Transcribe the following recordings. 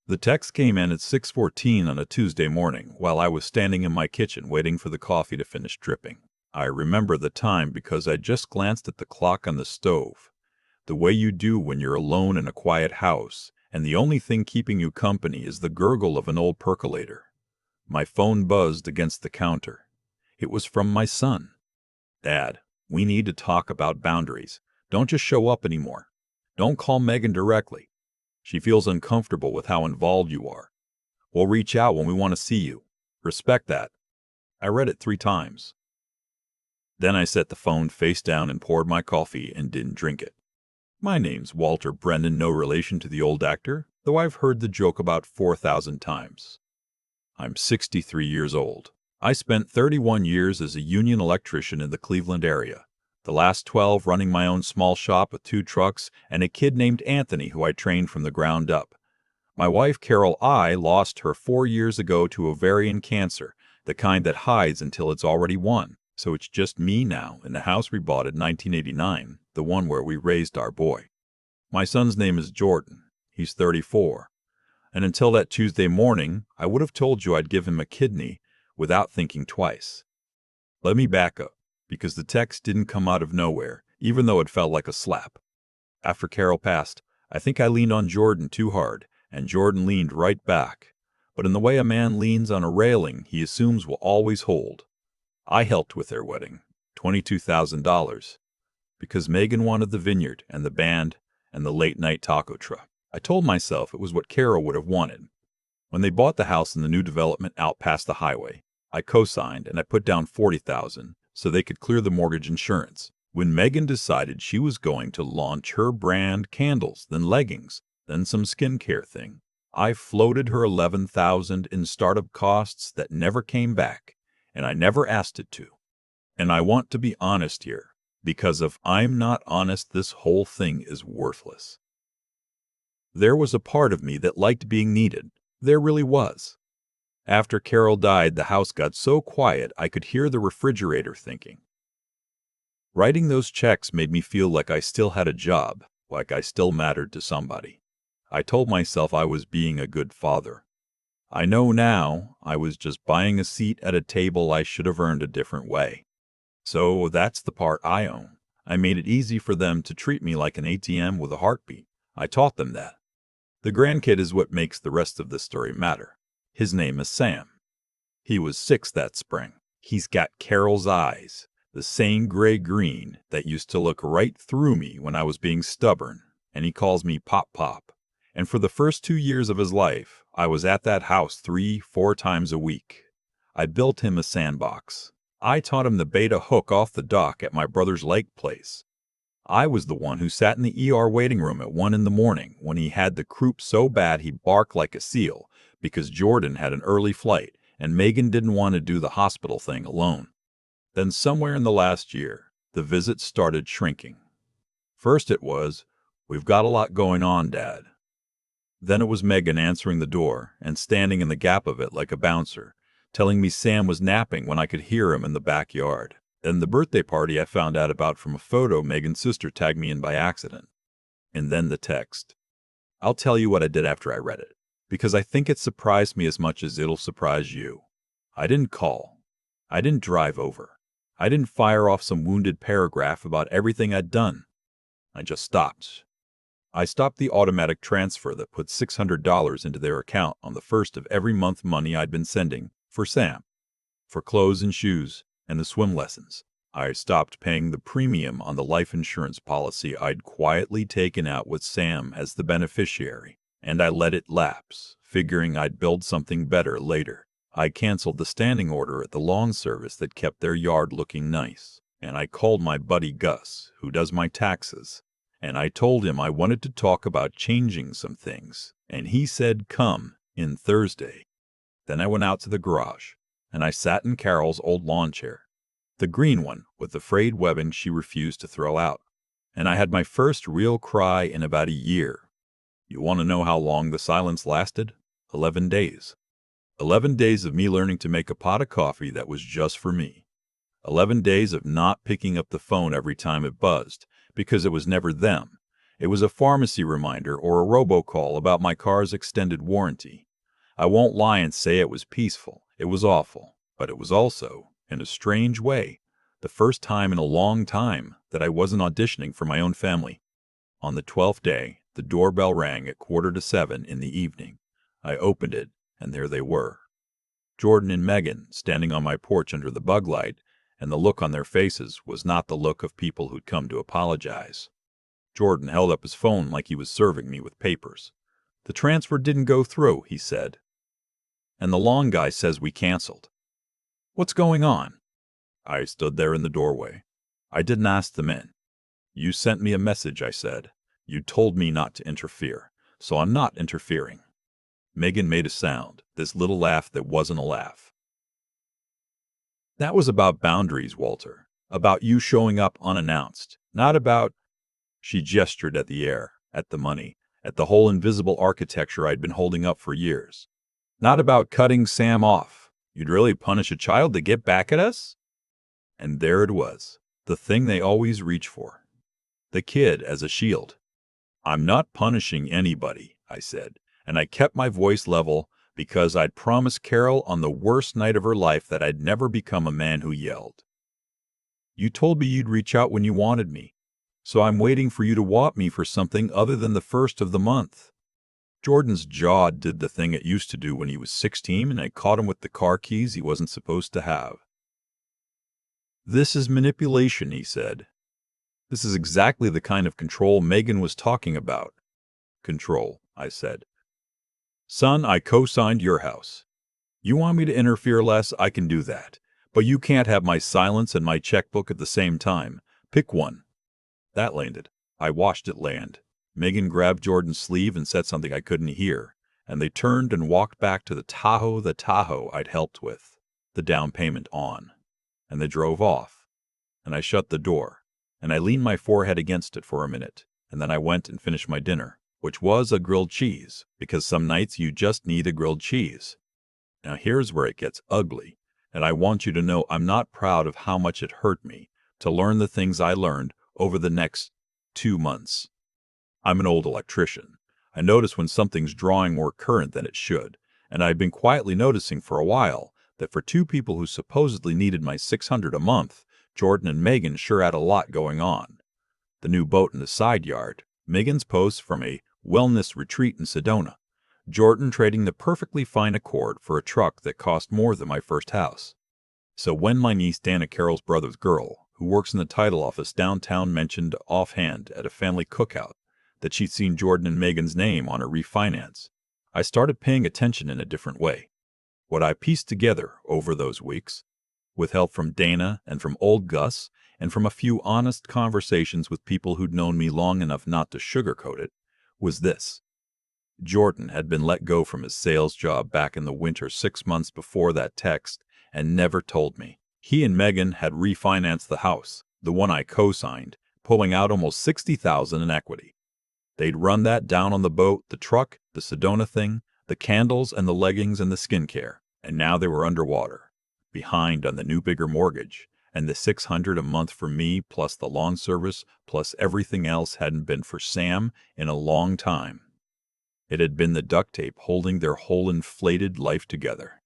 The text came in at 6:14 on a Tuesday morning while I was standing in my kitchen waiting for the coffee to finish dripping. I remember the time because I just glanced at the clock on the stove, the way you do when you're alone in a quiet house, and the only thing keeping you company is the gurgle of an old percolator. My phone buzzed against the counter. It was from my son. "Dad, we need to talk about boundaries. Don't just show up anymore. Don't call Megan directly. She feels uncomfortable with how involved you are. We'll reach out when we want to see you. Respect that." I read it 3 times. Then I set the phone face down and poured my coffee and didn't drink it. My name's Walter Brendan, no relation to the old actor, though I've heard the joke about 4,000 times. I'm 63 years old. I spent 31 years as a union electrician in the Cleveland area, the last 12 running my own small shop with 2 trucks and a kid named Anthony who I trained from the ground up. My wife Carol I lost her 4 years ago to ovarian cancer, the kind that hides until it's already won. So it's just me now in the house we bought in 1989, the one where we raised our boy. My son's name is Jordan. He's 34. And until that Tuesday morning, I would have told you I'd give him a kidney without thinking twice. Let me back up, because the text didn't come out of nowhere, even though it felt like a slap. After Carol passed, I think I leaned on Jordan too hard, and Jordan leaned right back. But in the way a man leans on a railing he assumes will always hold. I helped with their wedding, $22,000, because Megan wanted the vineyard and the band and the late-night taco truck. I told myself it was what Carol would have wanted. When they bought the house in the new development out past the highway, I co-signed and I put down $40,000 so they could clear the mortgage insurance. When Megan decided she was going to launch her brand candles, then leggings, then some skincare thing, I floated her $11,000 in startup costs that never came back. And I never asked it to. And I want to be honest here, because if I'm not honest, this whole thing is worthless. There was a part of me that liked being needed. There really was. After Carol died, the house got so quiet I could hear the refrigerator thinking. Writing those checks made me feel like I still had a job, like I still mattered to somebody. I told myself I was being a good father. I know now I was just buying a seat at a table I should have earned a different way. So that's the part I own. I made it easy for them to treat me like an ATM with a heartbeat. I taught them that. The grandkid is what makes the rest of the story matter. His name is Sam. He was 6 that spring. He's got Carol's eyes, the same gray-green that used to look right through me when I was being stubborn, and he calls me Pop Pop. And for the first 2 years of his life, I was at that house 3-4 times a week. I built him a sandbox. I taught him to bait a hook off the dock at my brother's lake place. I was the one who sat in the ER waiting room at 1 in the morning when he had the croup so bad he barked like a seal because Jordan had an early flight and Megan didn't want to do the hospital thing alone. Then somewhere in the last year, the visits started shrinking. First it was, "We've got a lot going on, Dad." Then it was Megan answering the door and standing in the gap of it like a bouncer, telling me Sam was napping when I could hear him in the backyard. Then the birthday party I found out about from a photo Megan's sister tagged me in by accident. And then the text. I'll tell you what I did after I read it, because I think it surprised me as much as it'll surprise you. I didn't call. I didn't drive over. I didn't fire off some wounded paragraph about everything I'd done. I just stopped. I stopped the automatic transfer that put $600 into their account on the first of every month money I'd been sending for Sam, for clothes and shoes and the swim lessons. I stopped paying the premium on the life insurance policy I'd quietly taken out with Sam as the beneficiary, and I let it lapse, figuring I'd build something better later. I canceled the standing order at the lawn service that kept their yard looking nice, and I called my buddy Gus, who does my taxes, and I told him I wanted to talk about changing some things, and he said come in Thursday. Then I went out to the garage, and I sat in Carol's old lawn chair, the green one with the frayed webbing she refused to throw out, and I had my first real cry in about a year. You want to know how long the silence lasted? 11 days. 11 days of me learning to make a pot of coffee that was just for me. 11 days of not picking up the phone every time it buzzed, because it was never them. It was a pharmacy reminder or a robocall about my car's extended warranty. I won't lie and say it was peaceful. It was awful. But it was also, in a strange way, the first time in a long time that I wasn't auditioning for my own family. On the 12th day, the doorbell rang at 6:45 in the evening. I opened it, and there they were. Jordan and Megan standing on my porch under the bug light, and the look on their faces was not the look of people who'd come to apologize. Jordan held up his phone like he was serving me with papers. "The transfer didn't go through," he said. "And the loan guy says we canceled. What's going on?" I stood there in the doorway. I didn't ask them in. "You sent me a message," I said. "You told me not to interfere, so I'm not interfering." Megan made a sound, this little laugh that wasn't a laugh. "That was about boundaries, Walter. About you showing up unannounced. Not about—" She gestured at the air, at the money, at the whole invisible architecture I'd been holding up for years. "Not about cutting Sam off. You'd really punish a child to get back at us?" And there it was, the thing they always reach for. The kid as a shield. "I'm not punishing anybody," I said, and I kept my voice level because I'd promised Carol on the worst night of her life that I'd never become a man who yelled. "You told me you'd reach out when you wanted me, so I'm waiting for you to want me for something other than the first of the month." Jordan's jaw did the thing it used to do when he was 16 and I caught him with the car keys he wasn't supposed to have. "This is manipulation," he said. "This is exactly the kind of control Megan was talking about." "Control," I said. "Son, I co-signed your house. You want me to interfere less, I can do that. But you can't have my silence and my checkbook at the same time. Pick one." That landed. I watched it land. Megan grabbed Jordan's sleeve and said something I couldn't hear, and they turned and walked back to the Tahoe I'd helped with, the down payment on. And they drove off. And I shut the door, and I leaned my forehead against it for a minute, and then I went and finished my dinner, which was a grilled cheese, because some nights you just need a grilled cheese. Now here's where it gets ugly, and I want you to know I'm not proud of how much it hurt me to learn the things I learned over the next 2 months. I'm an old electrician. I notice when something's drawing more current than it should, and I've been quietly noticing for a while that for two people who supposedly needed my $600 a month, Jordan and Megan sure had a lot going on. The new boat in the side yard, Megan's post from a wellness retreat in Sedona, Jordan trading the perfectly fine Accord for a truck that cost more than my first house. So when my niece Dana Carroll's brother's girl, who works in the title office downtown, mentioned offhand at a family cookout that she'd seen Jordan and Megan's name on her refinance, I started paying attention in a different way. What I pieced together over those weeks, with help from Dana and from old Gus and from a few honest conversations with people who'd known me long enough not to sugarcoat it, was this. Jordan had been let go from his sales job back in the winter 6 months before that text and never told me. He and Megan had refinanced the house, the one I co-signed, pulling out almost $60,000 in equity. They'd run that down on the boat, the truck, the Sedona thing, the candles and the leggings and the skincare, and now they were underwater, behind on the new bigger mortgage, and the $600 a month for me plus the lawn service plus everything else hadn't been for Sam in a long time. It had been the duct tape holding their whole inflated life together.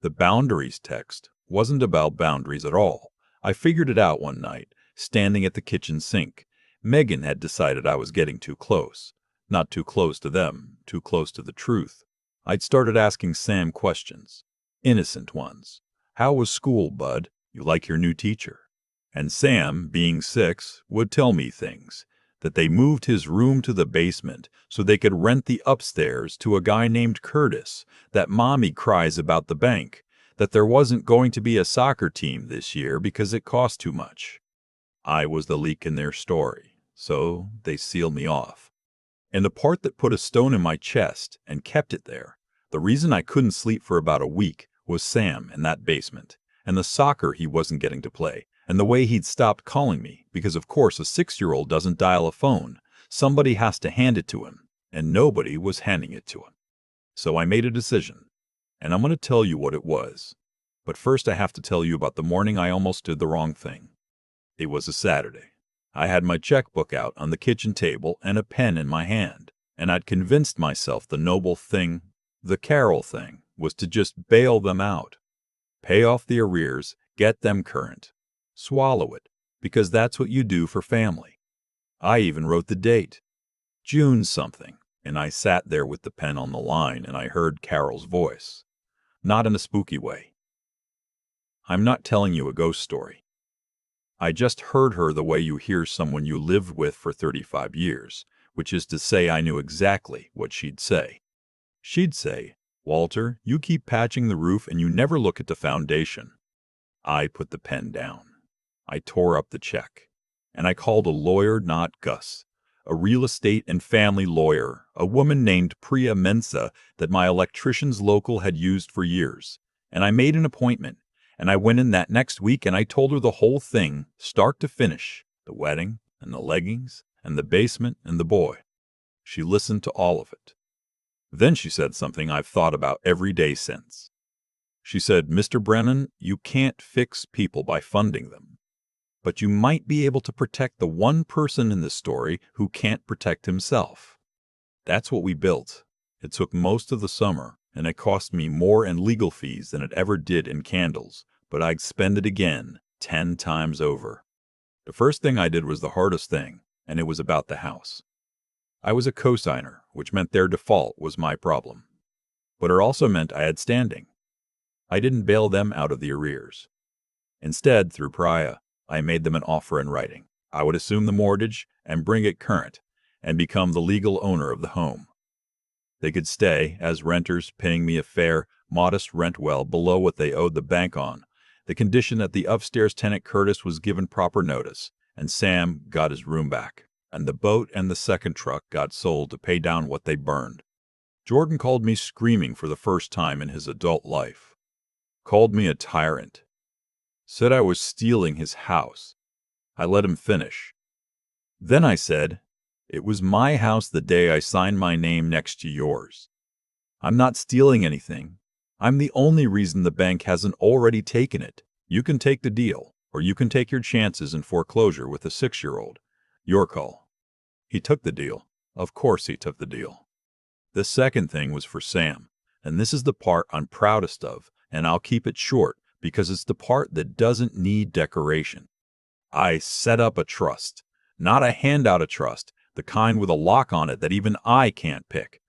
The boundaries text wasn't about boundaries at all. I figured it out one night, standing at the kitchen sink. Megan had decided I was getting too close. Not too close to them, too close to the truth. I'd started asking Sam questions. Innocent ones. "How was school, bud? You like your new teacher?" And Sam, being 6, would tell me things. That they moved his room to the basement so they could rent the upstairs to a guy named Curtis, that Mommy cries about the bank, that there wasn't going to be a soccer team this year because it cost too much. I was the leak in their story, so they sealed me off. And the part that put a stone in my chest and kept it there, the reason I couldn't sleep for about a week, was Sam in that basement, and the soccer he wasn't getting to play, and the way he'd stopped calling me, because of course a 6-year-old doesn't dial a phone. Somebody has to hand it to him, and nobody was handing it to him. So I made a decision, and I'm going to tell you what it was. But first I have to tell you about the morning I almost did the wrong thing. It was a Saturday. I had my checkbook out on the kitchen table and a pen in my hand, and I'd convinced myself the noble thing, the Carol thing, was to just bail them out. Pay off the arrears, get them current. Swallow it, because that's what you do for family. I even wrote the date. June something, and I sat there with the pen on the line and I heard Carol's voice. Not in a spooky way. I'm not telling you a ghost story. I just heard her the way you hear someone you lived with for 35 years, which is to say I knew exactly what she'd say. She'd say, "Walter, you keep patching the roof and you never look at the foundation." I put the pen down. I tore up the check. And I called a lawyer, not Gus. A real estate and family lawyer, a woman named Priya Mensa that my electrician's local had used for years. And I made an appointment. And I went in that next week and I told her the whole thing, start to finish, the wedding and the leggings and the basement and the boy. She listened to all of it. Then she said something I've thought about every day since. She said, "Mr. Brennan, you can't fix people by funding them. But you might be able to protect the one person in this story who can't protect himself." That's what we built. It took most of the summer, and it cost me more in legal fees than it ever did in candles, but I'd spend it again 10 times over. The first thing I did was the hardest thing, and it was about the house. I was a cosigner, which meant their default was my problem. But it also meant I had standing. I didn't bail them out of the arrears. Instead, through Priya, I made them an offer in writing. I would assume the mortgage and bring it current, and become the legal owner of the home. They could stay as renters, paying me a fair, modest rent well below what they owed the bank on, the condition that the upstairs tenant Curtis was given proper notice, and Sam got his room back, and the boat and the second truck got sold to pay down what they burned. Jordan called me screaming for the first time in his adult life. Called me a tyrant. Said I was stealing his house. I let him finish. Then I said, "It was my house the day I signed my name next to yours. I'm not stealing anything. I'm the only reason the bank hasn't already taken it. You can take the deal, or you can take your chances in foreclosure with a 6-year-old. Your call." He took the deal. Of course he took the deal. The second thing was for Sam, and this is the part I'm proudest of, and I'll keep it short because it's the part that doesn't need decoration. I set up a trust, not a handout of trust, the kind with a lock on it that even I can't pick.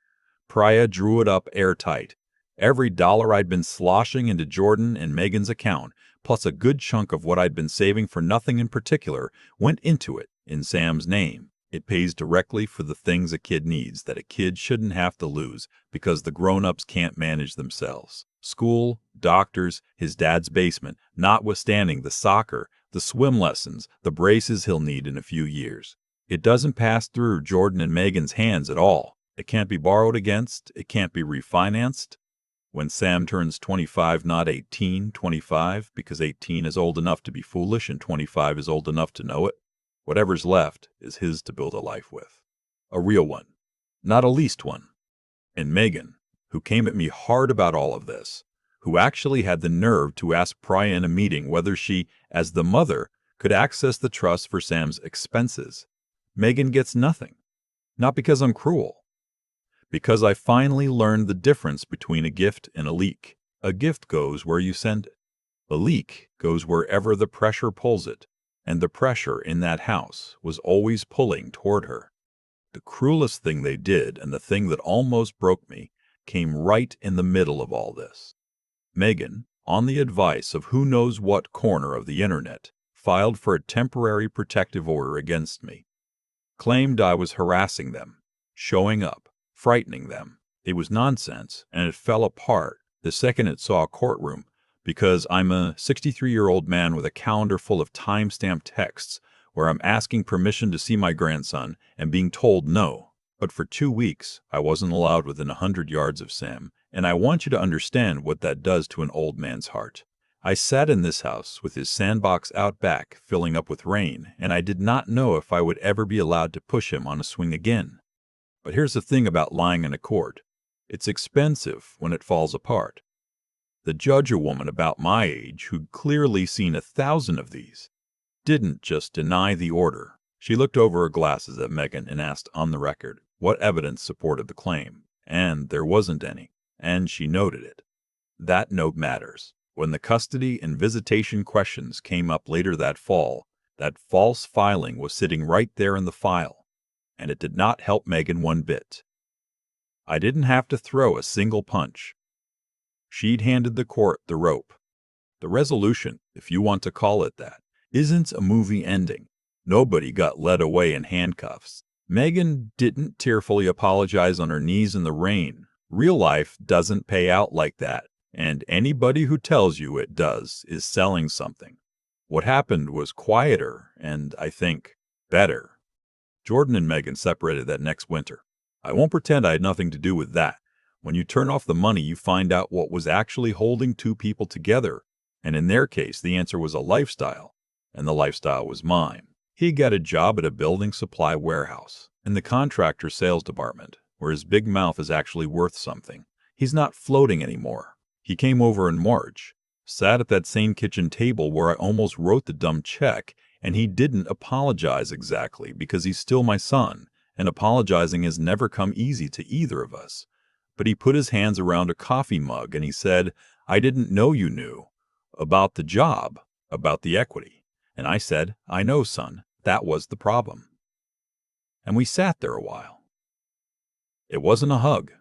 Priya drew it up airtight. Every dollar I'd been sloshing into Jordan and Megan's account, plus a good chunk of what I'd been saving for nothing in particular, went into it in Sam's name. It pays directly for the things a kid needs that a kid shouldn't have to lose because the grown-ups can't manage themselves. School, doctors, his dad's basement, notwithstanding the soccer, the swim lessons, the braces he'll need in a few years. It doesn't pass through Jordan and Megan's hands at all. It can't be borrowed against. It can't be refinanced. When Sam turns 25, not 18, 25, because 18 is old enough to be foolish and 25 is old enough to know it, whatever's left is his to build a life with. A real one, not a leased one. And Megan, who came at me hard about all of this, who actually had the nerve to ask Priya in a meeting whether she, as the mother, could access the trust for Sam's expenses. Megan gets nothing. Not because I'm cruel. Because I finally learned the difference between a gift and a leak. A gift goes where you send it. A leak goes wherever the pressure pulls it. And the pressure in that house was always pulling toward her. The cruelest thing they did, and the thing that almost broke me, came right in the middle of all this. Megan, on the advice of who knows what corner of the internet, filed for a temporary protective order against me. Claimed I was harassing them, showing up, frightening them. It was nonsense, and it fell apart the second it saw a courtroom, because I'm a 63-year-old man with a calendar full of time-stamped texts where I'm asking permission to see my grandson and being told no. But for 2 weeks, I wasn't allowed within 100 yards of Sam, and I want you to understand what that does to an old man's heart. I sat in this house with his sandbox out back filling up with rain, and I did not know if I would ever be allowed to push him on a swing again. But here's the thing about lying in a court. It's expensive when it falls apart. The judge, a woman about my age who'd clearly seen 1,000 of these, didn't just deny the order. She looked over her glasses at Megan and asked on the record what evidence supported the claim, and there wasn't any, and she noted it. That note matters. When the custody and visitation questions came up later that fall, that false filing was sitting right there in the file, and it did not help Megan one bit. I didn't have to throw a single punch. She'd handed the court the rope. The resolution, if you want to call it that, isn't a movie ending. Nobody got led away in handcuffs. Megan didn't tearfully apologize on her knees in the rain. Real life doesn't pay out like that, and anybody who tells you it does is selling something. What happened was quieter and, I think, better. Jordan and Megan separated that next winter. I won't pretend I had nothing to do with that. When you turn off the money, you find out what was actually holding two people together. And in their case, the answer was a lifestyle, and the lifestyle was mine. He got a job at a building supply warehouse, in the contractor sales department, where his big mouth is actually worth something. He's not floating anymore. He came over in March, sat at that same kitchen table where I almost wrote the dumb check, and he didn't apologize exactly because he's still my son, and apologizing has never come easy to either of us. But he put his hands around a coffee mug and he said, "I didn't know you knew. About the job, about the equity." And I said, "I know, son, that was the problem." And we sat there a while. It wasn't a hug,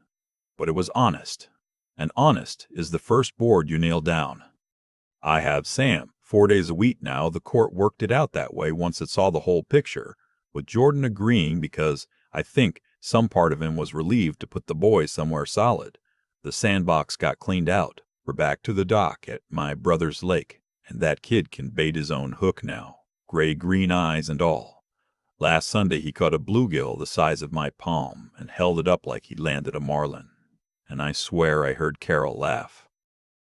but it was honest. And honest is the first board you nail down. I have Sam. 4 days a week now, the court worked it out that way once it saw the whole picture, with Jordan agreeing because I think some part of him was relieved to put the boys somewhere solid. The sandbox got cleaned out. We're back to the dock at my brother's lake, and that kid can bait his own hook now, gray-green eyes and all. Last Sunday he caught a bluegill the size of my palm and held it up like he'd landed a marlin. And I swear I heard Carol laugh.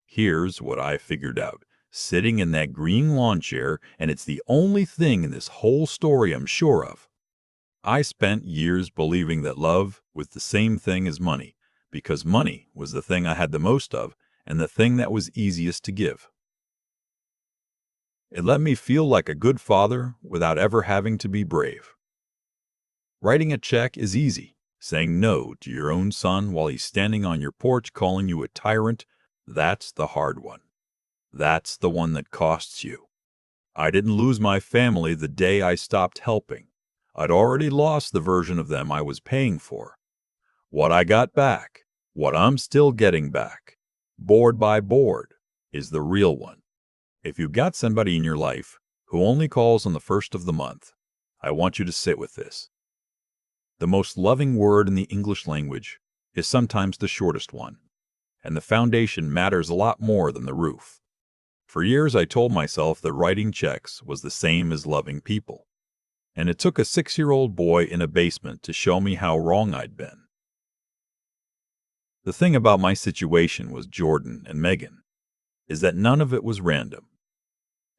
Here's what I figured out. Sitting in that green lawn chair, and it's the only thing in this whole story I'm sure of. I spent years believing that love was the same thing as money, because money was the thing I had the most of and the thing that was easiest to give. It let me feel like a good father without ever having to be brave. Writing a check is easy. Saying no to your own son while he's standing on your porch calling you a tyrant, that's the hard one. That's the one that costs you. I didn't lose my family the day I stopped helping. I'd already lost the version of them I was paying for. What I got back, what I'm still getting back, board by board, is the real one. If you've got somebody in your life who only calls on the first of the month, I want you to sit with this. The most loving word in the English language is sometimes the shortest one, and the foundation matters a lot more than the roof. For years I told myself that writing checks was the same as loving people, and it took a 6-year-old boy in a basement to show me how wrong I'd been. The thing about my situation with Jordan and Megan is that none of it was random.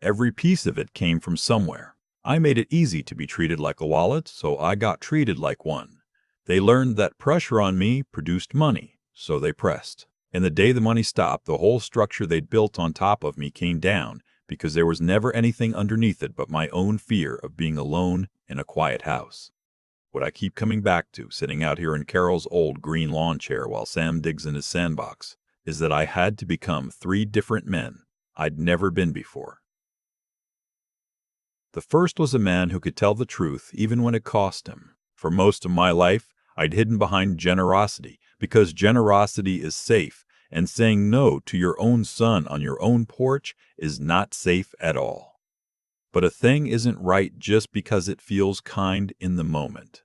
Every piece of it came from somewhere. I made it easy to be treated like a wallet, so I got treated like one. They learned that pressure on me produced money, so they pressed. And the day the money stopped, the whole structure they'd built on top of me came down because there was never anything underneath it but my own fear of being alone in a quiet house. What I keep coming back to, sitting out here in Carol's old green lawn chair while Sam digs in his sandbox, is that I had to become 3 different men I'd never been before. The first was a man who could tell the truth even when it cost him. For most of my life, I'd hidden behind generosity because generosity is safe, and saying no to your own son on your own porch is not safe at all. But a thing isn't right just because it feels kind in the moment.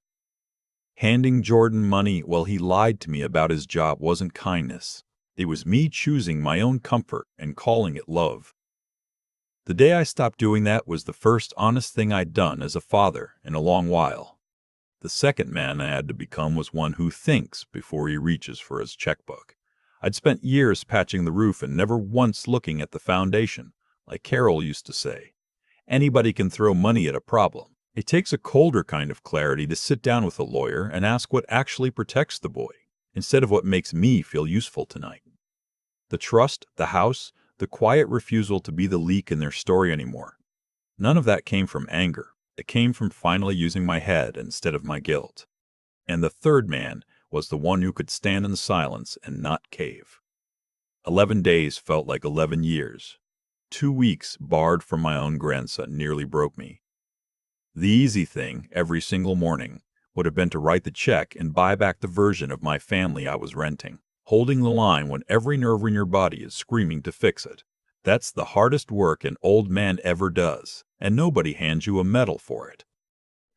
Handing Jordan money while he lied to me about his job wasn't kindness. It was me choosing my own comfort and calling it love. The day I stopped doing that was the first honest thing I'd done as a father in a long while. The second man I had to become was one who thinks before he reaches for his checkbook. I'd spent years patching the roof and never once looking at the foundation, like Carol used to say. Anybody can throw money at a problem. It takes a colder kind of clarity to sit down with a lawyer and ask what actually protects the boy, instead of what makes me feel useful tonight. The trust, the house, the quiet refusal to be the leak in their story anymore. None of that came from anger. It came from finally using my head instead of my guilt. And the third man was the one who could stand in silence and not cave. 11 days felt like 11 years. 2 weeks barred from my own grandson nearly broke me. The easy thing, every single morning, would have been to write the check and buy back the version of my family I was renting, holding the line when every nerve in your body is screaming to fix it. That's the hardest work an old man ever does, and nobody hands you a medal for it.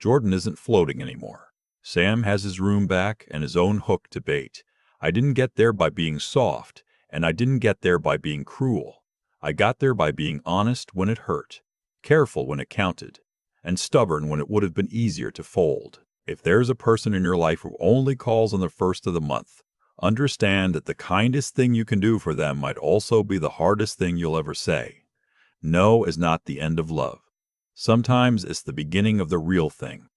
Jordan isn't floating anymore. Sam has his room back and his own hook to bait. I didn't get there by being soft, and I didn't get there by being cruel. I got there by being honest when it hurt, careful when it counted, and stubborn when it would have been easier to fold. If there's a person in your life who only calls on the first of the month, understand that the kindest thing you can do for them might also be the hardest thing you'll ever say. No is not the end of love. Sometimes it's the beginning of the real thing.